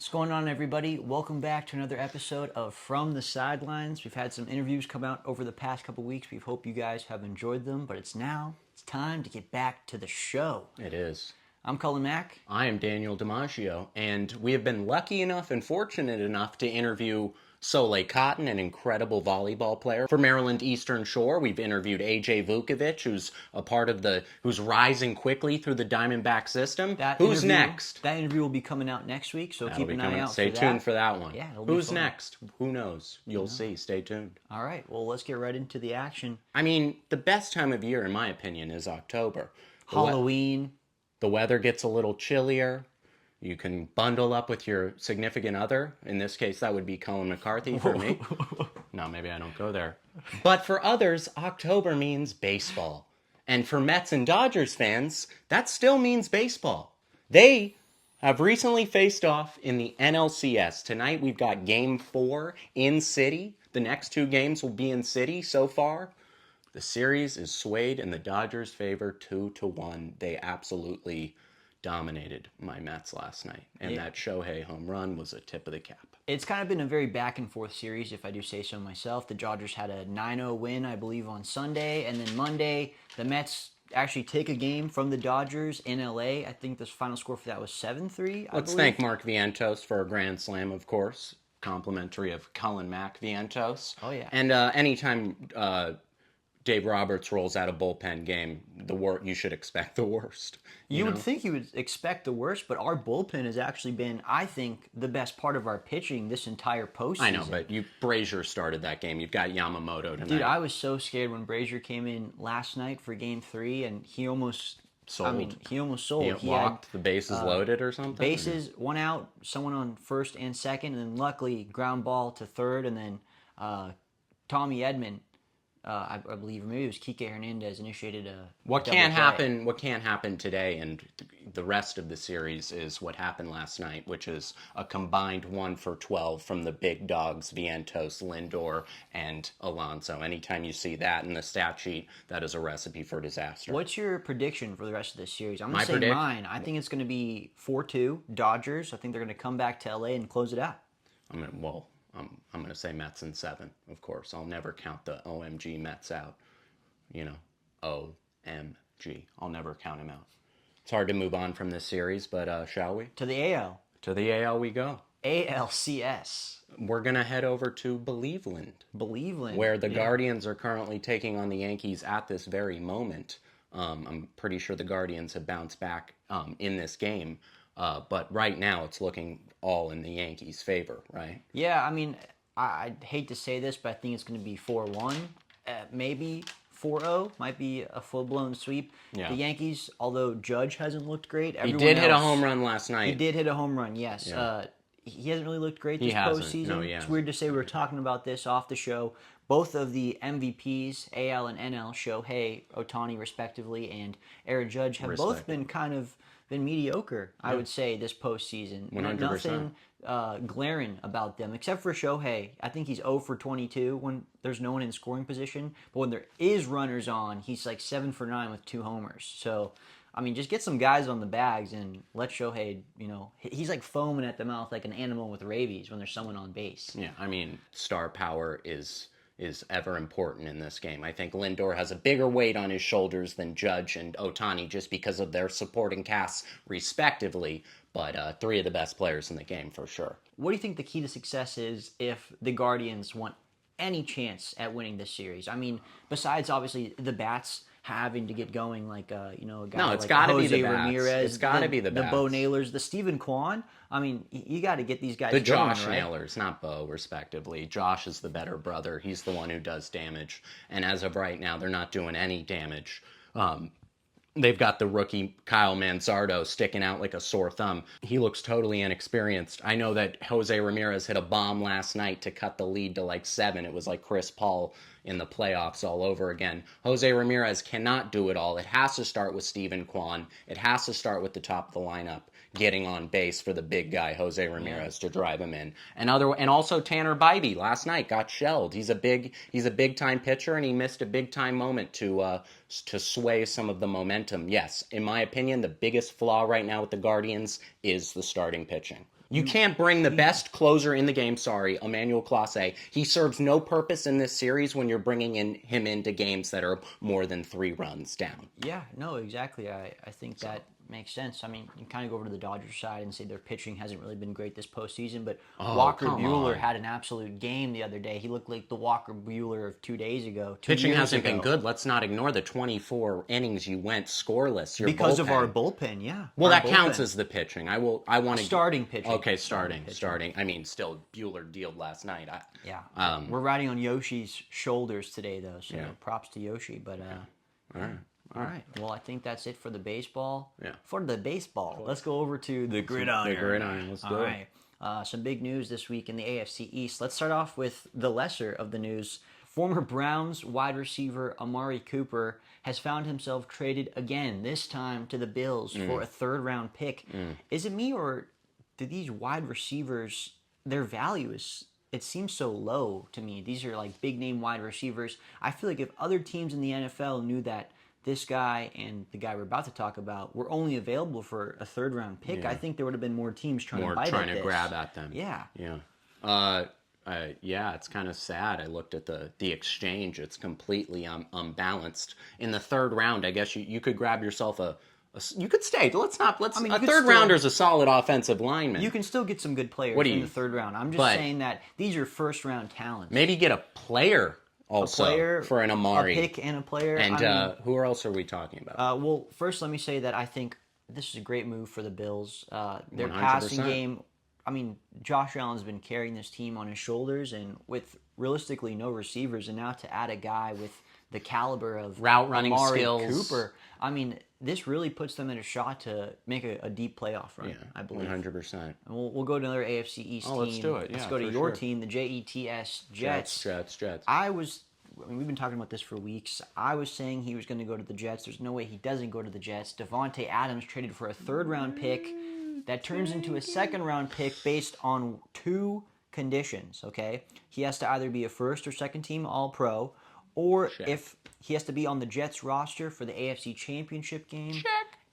What's going on, everybody? Welcome back to another episode of From the Sidelines. We've had some interviews come out over the past couple weeks. We hope you guys have enjoyed them, but it's time to get back to the show. It is. I'm Cullen Mac. I am Daniel DiMaggio, and we have been lucky enough and fortunate enough to interview Soleil Cotton, an incredible volleyball player for Maryland Eastern Shore. We've interviewed AJ Vukovic, who's rising quickly through the Diamondback system. Who's next? That interview will be coming out next week, so keep an eye out. Stay tuned for that one. Yeah, who's next? Who knows? You'll see. Stay tuned. All right. Well, let's get right into the action. I mean, the best time of year, in my opinion, is October. Halloween. The weather gets a little chillier. You can bundle up with your significant other. In this case, that would be Cullen McCarthy for me. No, maybe I don't go there. But for others, October means baseball. And for Mets and Dodgers fans, that still means baseball. They have recently faced off in the NLCS. Tonight we've got Game 4 in City. The next two games will be in City so far. The series is swayed in the Dodgers' favor 2-1. They absolutely dominated my Mets last night. And that Shohei home run was a tip of the cap. It's kind of been a very back and forth series, if I do say so myself. The Dodgers had a 9-0 win, I believe, on Sunday. And then Monday, the Mets actually take a game from the Dodgers in LA. I think the final score for that was 7-3, Let's thank Mark Vientos for a grand slam, of course. Complimentary of Cullen Mac Vientos. Oh, yeah. And anytime Dave Roberts rolls out a bullpen game, you should expect the worst. You would think you would expect the worst, but our bullpen has actually been, I think, the best part of our pitching this entire postseason. I know, but Brazier started that game. You've got Yamamoto tonight. Dude, I was so scared when Brazier came in last night for Game 3, and he almost sold. He almost sold. He walked, the bases loaded or something? Bases, one out, someone on first and second, and then luckily ground ball to third, and then Tommy Edman, I believe, or maybe it was Kike Hernandez, initiated a What can't happen today and the rest of the series is what happened last night, which is a combined 1 for 12 from the big dogs, Vientos, Lindor, and Alonso. Anytime you see that in the stat sheet, that is a recipe for disaster. What's your prediction for the rest of this series? I'm going to say mine. I think it's going to be 4-2 Dodgers. I think they're going to come back to LA and close it out. I'm going to say Mets in 7, of course. I'll never count the OMG Mets out. OMG. I'll never count him out. It's hard to move on from this series, but shall we? To the AL. To the AL we go. ALCS. We're going to head over to Believeland. Where the Guardians are currently taking on the Yankees at this very moment. I'm pretty sure the Guardians have bounced back in this game. But right now, it's looking all in the Yankees' favor, right? Yeah, I mean, I'd hate to say this, but I think it's going to be 4-1, maybe 4-0. Might be a full-blown sweep. Yeah. The Yankees, although Judge hasn't looked great, he did hit a home run last night. He did hit a home run, yes. Yeah. He hasn't really looked great this postseason. No, it's weird to say we were talking about this off the show. Both of the MVPs, AL and NL, Shohei Ohtani respectively, and Aaron Judge have both been kind of mediocre, I would say, this postseason. 100%. Nothing glaring about them, except for Shohei. I think he's 0 for 22 when there's no one in scoring position. But when there is runners on, he's like 7 for 9 with 2 homers. So, I mean, just get some guys on the bags and let Shohei, he's like foaming at the mouth like an animal with rabies when there's someone on base. Yeah, I mean, star power is ever important in this game. I think Lindor has a bigger weight on his shoulders than Judge and Ohtani just because of their supporting casts respectively, but 3 of the best players in the game for sure. What do you think the key to success is if the Guardians want any chance at winning this series? I mean, besides obviously the bats having to get going, like a guy like Jose Ramirez, it's got to be the bats. The Bo Naylors, the Stephen Kwan. I mean, you got to get these guys the going, Josh right? Naylors, not Bo, respectively. Josh is the better brother. He's the one who does damage. And as of right now, they're not doing any damage. They've got the rookie Kyle Manzardo sticking out like a sore thumb. He looks totally inexperienced. I know that Jose Ramirez hit a bomb last night to cut the lead to like 7. It was like Chris Paul in the playoffs all over again. Jose Ramirez cannot do it all. It has to start with Stephen Kwan. It has to start with the top of the lineup getting on base for the big guy, Jose Ramirez, to drive him in. And also Tanner Bybee last night got shelled. He's a big time pitcher, and he missed a big time moment to sway some of the momentum. Yes, in my opinion, the biggest flaw right now with the Guardians is the starting pitching. You can't bring the best closer in the game, Emmanuel Clase. He serves no purpose in this series when you're bringing him into games that are more than 3 runs down. Yeah, no, exactly. I think that makes sense. I mean, you kind of go over to the Dodgers side and say their pitching hasn't really been great this postseason, but Walker Buehler had an absolute game the other day. He looked like the Walker Buehler of 2 days ago. Pitching hasn't been good. Let's not ignore the 24 innings you went scoreless. Because of our bullpen, yeah. Well, that counts as the pitching. I want to starting pitching. Okay, starting. I mean, still Buehler dealed last night. We're riding on Yoshi's shoulders today, though. So props to Yoshi. But all right. Well, I think that's it for the baseball. Yeah. For the baseball, let's go over to the gridiron. The gridiron. Let's do it. Some big news this week in the AFC East. Let's start off with the lesser of the news. Former Browns wide receiver Amari Cooper has found himself traded again, this time to the Bills for a third-round pick. Is it me, or do these wide receivers, their value it seems so low to me? These are like big-name wide receivers. I feel like if other teams in the NFL knew that this guy and the guy we're about to talk about were only available for a third-round pick, I think there would have been more teams trying to grab at them. Yeah. Yeah, it's kind of sad. I looked at the exchange. It's completely unbalanced. In the third round, I guess you could grab yourself you could stay. A third rounder's a solid offensive lineman. You can still get some good players in the third round. I'm just saying that these are first-round talents. Maybe get a player also for an Amari. A pick and a player. And who else are we talking about? Well, first let me say that I think this is a great move for the Bills. Their 100%. passing game, I mean, Josh Allen's been carrying this team on his shoulders, and with realistically no receivers, and now to add a guy with the caliber of route running Amari skills, Cooper, I mean, this really puts them in a shot to make a deep playoff run, I believe. 100%. And we'll go to another AFC East team. Let's do it. Let's go to your team, the Jets. Jets. We've been talking about this for weeks. I was saying he was going to go to the Jets. There's no way he doesn't go to the Jets. Davante Adams traded for a third-round pick that turns into a second-round pick based on 2 conditions, okay? He has to either be a first or second-team All-Pro, or if he has to be on the Jets roster for the AFC Championship game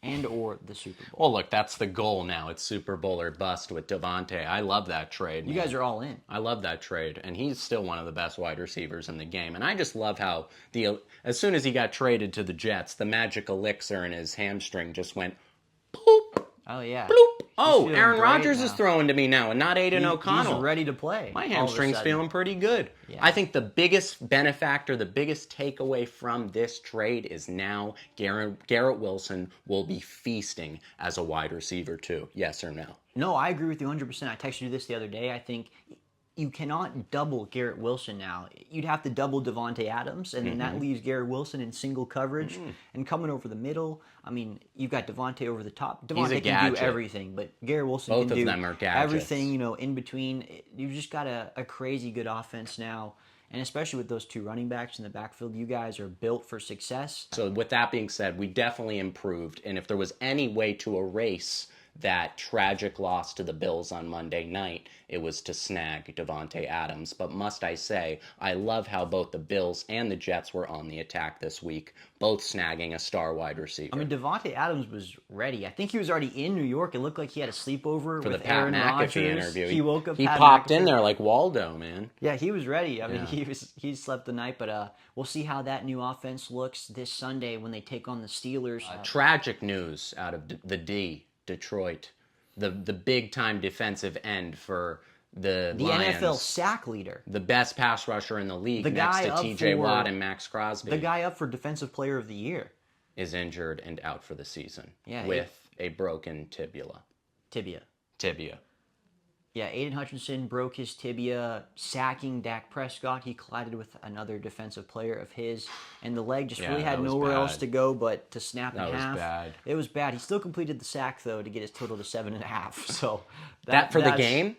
and or the Super Bowl. Well, look, that's the goal now. It's Super Bowl or bust with Davante. I love that trade. You guys are all in. I love that trade, and he's still one of the best wide receivers in the game. And I just love how as soon as he got traded to the Jets, the magic elixir in his hamstring just went boop. Oh, yeah. Bloop. Oh, Aaron Rodgers is throwing to me now, and not Aiden O'Connell. He's ready to play. My hamstring's feeling pretty good. Yeah. I think the biggest benefactor, the biggest takeaway from this trade is now Garrett Wilson will be feasting as a wide receiver too. Yes or no? No, I agree with you 100%. I texted you this the other day. I think you cannot double Garrett Wilson now. You'd have to double Davante Adams, and then that leaves Garrett Wilson in single coverage and coming over the middle. I mean, you've got Davante over the top. Davante can do everything, but Garrett Wilson can do everything, in between. You've just got a crazy good offense now, and especially with those 2 running backs in the backfield, you guys are built for success. So with that being said, we definitely improved, and if there was any way to erase that tragic loss to the Bills on Monday night, it was to snag Davante Adams. But must I say, I love how both the Bills and the Jets were on the attack this week, both snagging a star wide receiver. I mean, Davante Adams was ready. I think he was already in New York. It looked like he had a sleepover for with the Pat Aaron McAfee Rodgers. interview. He woke up. He popped in there like Waldo, man. Yeah, he was ready. I mean, he slept the night, but we'll see how that new offense looks this Sunday when they take on the Steelers. Tragic news out of Detroit. The big-time defensive end for the Lions. NFL sack leader. The best pass rusher in the league next to T.J. Watt and Max Crosby. The guy up for Defensive Player of the Year. Is injured and out for the season with a broken tibia. Yeah, Aiden Hutchinson broke his tibia sacking Dak Prescott. He collided with another defensive player of his, and the leg just really had nowhere else to go but to snap in half. That was bad. It was bad. He still completed the sack, though, to get his total to 7.5. So that for the game?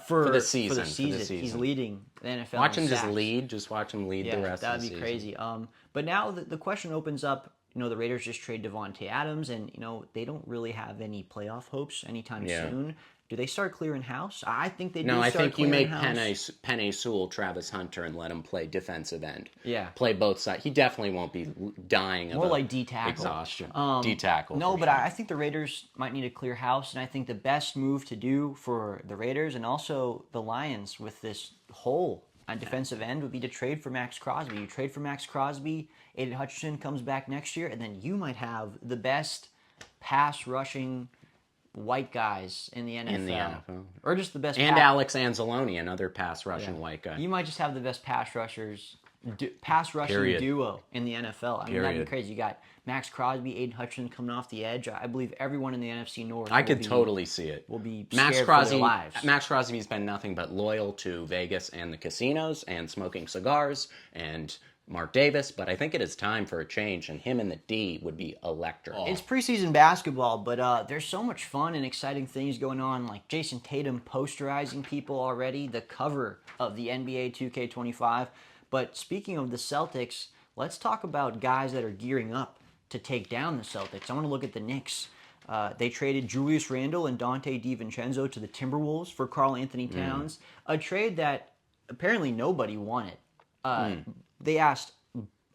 For the season. For the season. He's leading the NFL. Watch him just lead. Just watch him lead the rest of the season. That would be crazy. But now the question opens up. The Raiders just trade Davante Adams, and, they don't really have any playoff hopes anytime soon. do they start clearing house? I think they do. No, I start think you clearing make house. Penei Sewell, Travis Hunter, and let him play defensive end. Yeah. Play both sides. He definitely won't be dying More of like D-tackle. exhaustion. D-tackle. No, for but sure. I think the Raiders might need to clear house, and I think the best move to do for the Raiders and also the Lions with this hole on defensive end would be to trade for Max Crosby. You trade for Max Crosby, Aiden Hutchinson comes back next year, and then you might have the best pass rushing white guys in the NFL. Or just the best And Alex Anzalone, another pass rushing white guy. You might just have the best pass rushing duo in the NFL. I mean, that'd be crazy. You got Max Crosby, Aiden Hutchinson coming off the edge. I believe everyone in the NFC North. I could totally see it. Will be scared for their lives. Max Crosby's been nothing but loyal to Vegas and the casinos and smoking cigars and Mark Davis, but I think it is time for a change, and him in the D would be electric. It's preseason basketball, but there's so much fun and exciting things going on, like Jason Tatum posterizing people already, the cover of the NBA 2K25. But speaking of the Celtics, let's talk about guys that are gearing up to take down the Celtics. I want to look at the Knicks. They traded Julius Randle and Dante DiVincenzo to the Timberwolves for Karl Anthony Towns, a trade that apparently nobody wanted. They asked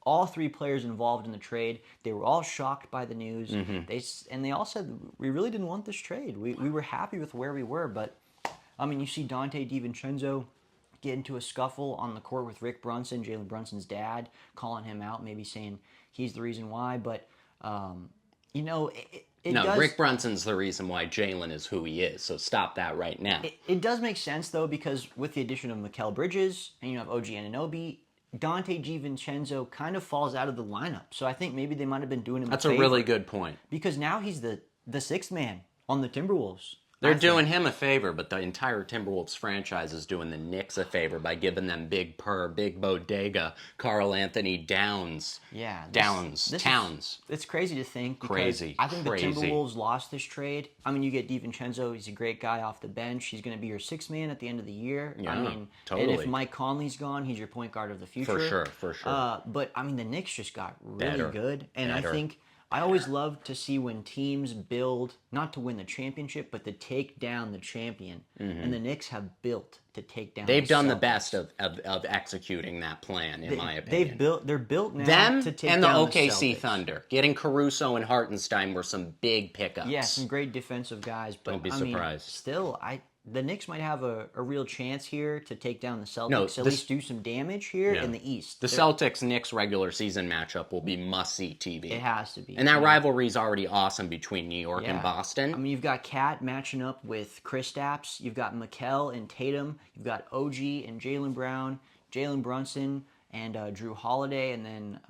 all three players involved in the trade. They were all shocked by the news. They all said, we really didn't want this trade. We were happy with where we were. But, I mean, you see Dante DiVincenzo get into a scuffle on the court with Rick Brunson, Jalen Brunson's dad, calling him out, maybe saying he's the reason why. But, Rick Brunson's the reason why Jalen is who he is, so stop that right now. It does make sense, though, because with the addition of Mikal Bridges, and you have OG Anunoby, Dante DiVincenzo kind of falls out of the lineup. So I think maybe they might have been doing him That's a really good point. Because now he's the sixth man on the Timberwolves. They're doing him a favor, but the entire Timberwolves franchise is doing the Knicks a favor by giving them big bodega, Karl Anthony Towns. It's crazy to think. Crazy. I think the Timberwolves lost this trade. I mean, you get DiVincenzo. He's a great guy off the bench. He's going to be your sixth man at the end of the year. Yeah, I mean, totally. And if Mike Conley's gone, he's your point guard of the future. For sure. But, I mean, the Knicks just got really Better. good. And Better. I think I always love to see when teams build, not to win the championship, but to take down the champion. And the Knicks have built to take down They've done Celtics. the best of executing that plan, in my opinion. They're built now Them to take and the down OKC Celtics. Thunder. Getting Caruso and Hartenstein were some big pickups. Yeah, some great defensive guys. But Don't be I mean, surprised. still, the Knicks might have a real chance here to take down the Celtics. No, at least do some damage here in the East. The Celtics-Knicks regular season matchup will be must-see TV. It has to be. And that rivalry is already awesome between New York and Boston. I mean, you've got Cat matching up with Kristaps. You've got Mikal and Tatum. You've got OG and Jaylen Brown, Jalen Brunson, and Drew Holiday. And then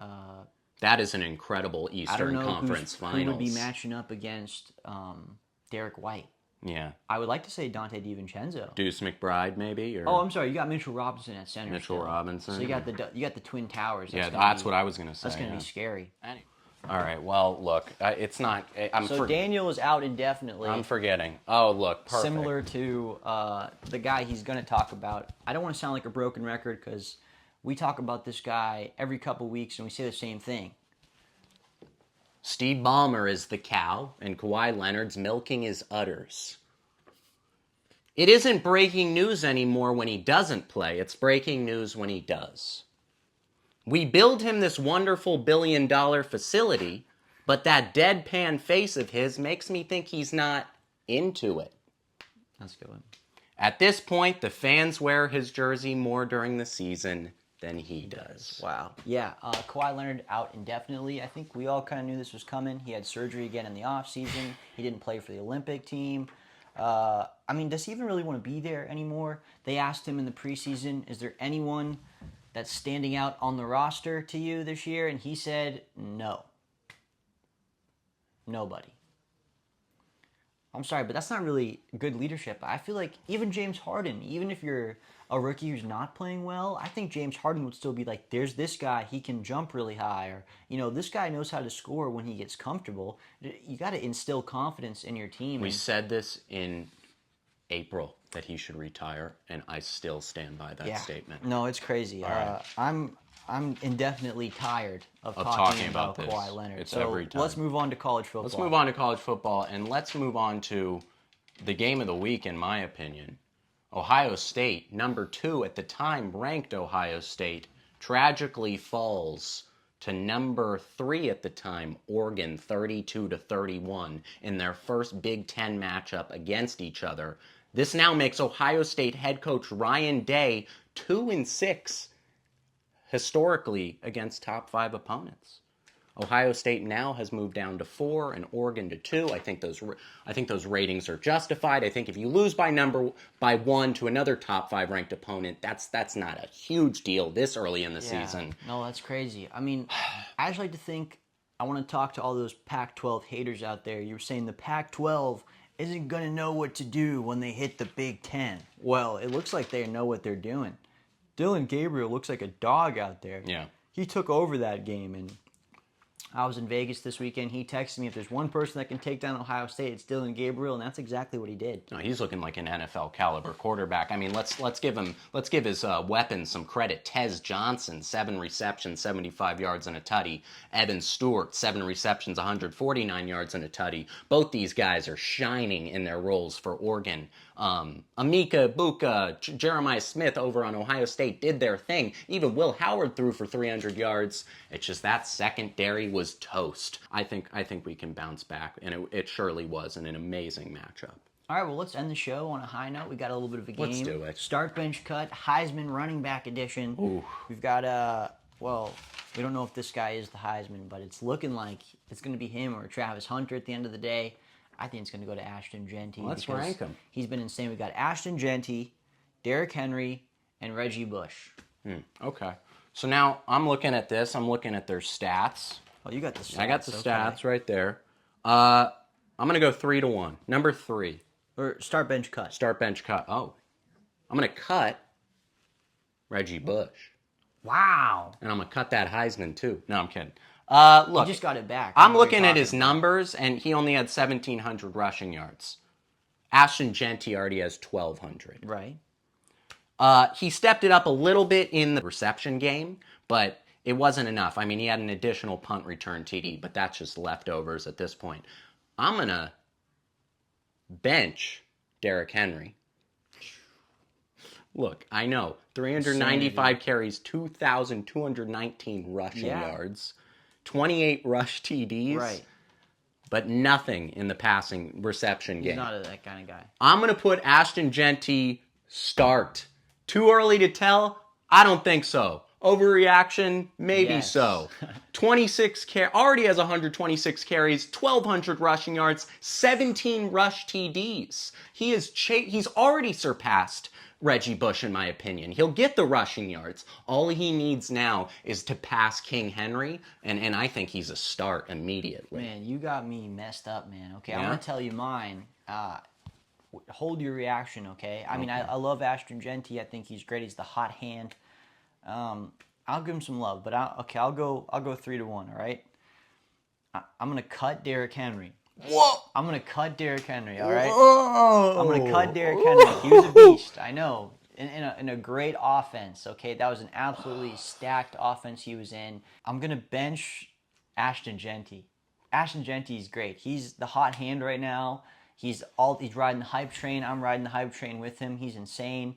that is an incredible Eastern Conference Finals. Who would be matching up against Derek White. Yeah. I would like to say Dante DiVincenzo. Deuce McBride, maybe? Or... Oh, I'm sorry. You got Mitchell Robinson at center. Mitchell Robinson. So you got the Twin Towers. That's what I was going to say. That's going to be scary. All right. Well, look, it's not. Daniel is out indefinitely. I'm forgetting. Oh, look, perfect. Similar to the guy he's going to talk about. I don't want to sound like a broken record because we talk about this guy every couple weeks and we say the same thing. Steve Ballmer is the cow, and Kawhi Leonard's milking his udders. It isn't breaking news anymore when he doesn't play. It's breaking news when he does. We build him this wonderful billion-dollar facility, but that deadpan face of his makes me think he's not into it. That's a good one. At this point, the fans wear his jersey more during the season than he does. Wow. Yeah, Kawhi Leonard out indefinitely. I think we all kind of knew this was coming. He had surgery again in the offseason. He didn't play for the Olympic team. I mean, does he even really want to be there anymore? They asked him in the preseason, is there anyone that's standing out on the roster to you this year? And he said, no. Nobody. I'm sorry, but that's not really good leadership. I feel like even James Harden, even if you're a rookie who's not playing well, I think James Harden would still be like, there's this guy, he can jump really high, or, this guy knows how to score when he gets comfortable. You got to instill confidence in your team. We said this in April that he should retire, and I still stand by that statement. No, it's crazy. Right. I'm indefinitely tired of talking about this. Kawhi Leonard. It's so every time. let's move on to college football. Let's move on to college football, and let's move on to the game of the week, in my opinion. Ohio State, number 2 at the time, ranked Ohio State, tragically falls to number 3 at the time, Oregon, 32-31, in their first Big Ten matchup against each other. This now makes Ohio State head coach Ryan Day 2-6 historically against top 5 opponents. Ohio State now has moved down to 4 and Oregon to 2. I think those ratings are justified. I think if you lose by 1 to another top 5 ranked opponent, that's not a huge deal this early in the season. No, that's crazy. I mean, I just like to think, I want to talk to all those Pac-12 haters out there. You were saying the Pac-12 isn't going to know what to do when they hit the Big Ten. Well, it looks like they know what they're doing. Dylan Gabriel looks like a dog out there. Yeah. He took over that game, and I was in Vegas this weekend. He texted me, if there's one person that can take down Ohio State, it's Dylan Gabriel, and that's exactly what he did. No, he's looking like an NFL caliber quarterback. I mean, let's give his weapons some credit. Tez Johnson, 7 receptions, 75 yards and a tutty. Evan Stewart, 7 receptions, 149 yards and a tutty. Both these guys are shining in their roles for Oregon. Amika Buka, Jeremiah Smith over on Ohio State did their thing. Even Will Howard threw for 300 yards. It's just that secondary was toast. I think we can bounce back, and it surely was an amazing matchup. All right, well, let's end the show on a high note. We got a little bit of a game. Let's do it. Start, bench, cut, Heisman running back edition. Ooh. We've got, well, we don't know if this guy is the Heisman, but it's looking like it's going to be him or Travis Hunter at the end of the day. I think it's going to go to Ashton Genty. Well, let's rank him. He's been insane. We've got Ashton Genty, Derrick Henry, and Reggie Bush. Okay. So now I'm looking at this. I'm looking at their stats. Oh, you got the stats. I got the stats right there. I'm going to go 3-1. Number 3. Or start, bench, cut. Start, bench, cut. Oh. I'm going to cut Reggie Bush. Wow. And I'm going to cut that Heisman, too. No, I'm kidding. Look, he just got it back. I'm looking at his numbers, and he only had 1,700 rushing yards. Ashton Genty already has 1,200. Right. He stepped it up a little bit in the reception game, but it wasn't enough. I mean, he had an additional punt return TD, but that's just leftovers at this point. I'm going to bench Derrick Henry. Look, I know, 395 carries, 2,219 rushing yards. 28 rush TDs, right? But nothing in the passing reception game. He's not that kind of guy. I'm going to put Ashton Genty start. Too early to tell? I don't think so. Overreaction? Maybe so. 26 already has 126 carries, 1,200 rushing yards, 17 rush TDs. He's already surpassed Reggie Bush, in my opinion. He'll get the rushing yards. All he needs now is to pass King Henry, and I think he's a start immediately. Man, you got me messed up, man. Okay, I'm going to tell you mine. Hold your reaction, okay? I mean, I love Ashton Genty. I think he's great. He's the hot hand. I'll give him some love, but I'll go 3-1, all right? I'm going to cut Derrick Henry. Whoa! I'm going to cut Derrick Henry, all right? Whoa! I'm going to cut Derrick Henry. He was a beast, I know. In a great offense, okay? That was an absolutely stacked offense he was in. I'm going to bench Ashton Genty. Ashton Genty is great. He's the hot hand right now. He's riding the hype train. I'm riding the hype train with him. He's insane.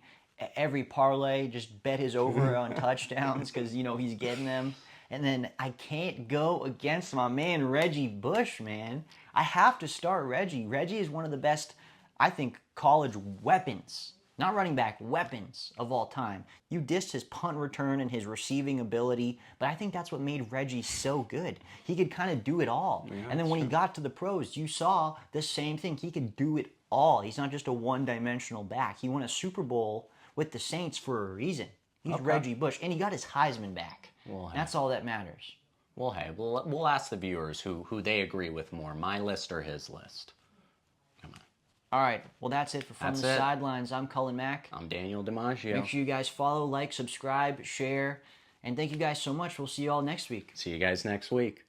Every parlay, just bet his over on touchdowns because, he's getting them. And then I can't go against my man, Reggie Bush, man. I have to start Reggie. Reggie is one of the best, I think, college weapons. Not running back, weapons of all time. You dissed his punt return and his receiving ability, but I think that's what made Reggie so good. He could kind of do it all. Yeah, and then when he got to the pros, you saw the same thing. He could do it all. He's not just a one-dimensional back. He won a Super Bowl with the Saints for a reason. He's Reggie Bush, and he got his Heisman back. Well, that's all that matters. Well, hey, we'll ask the viewers who they agree with more, my list or his list. Come on. All right, well, that's it for From the Sidelines. I'm Cullen Mac. I'm Daniel DiMaggio. Make sure you guys follow, like, subscribe, share, and thank you guys so much. We'll see you all next week. See you guys next week.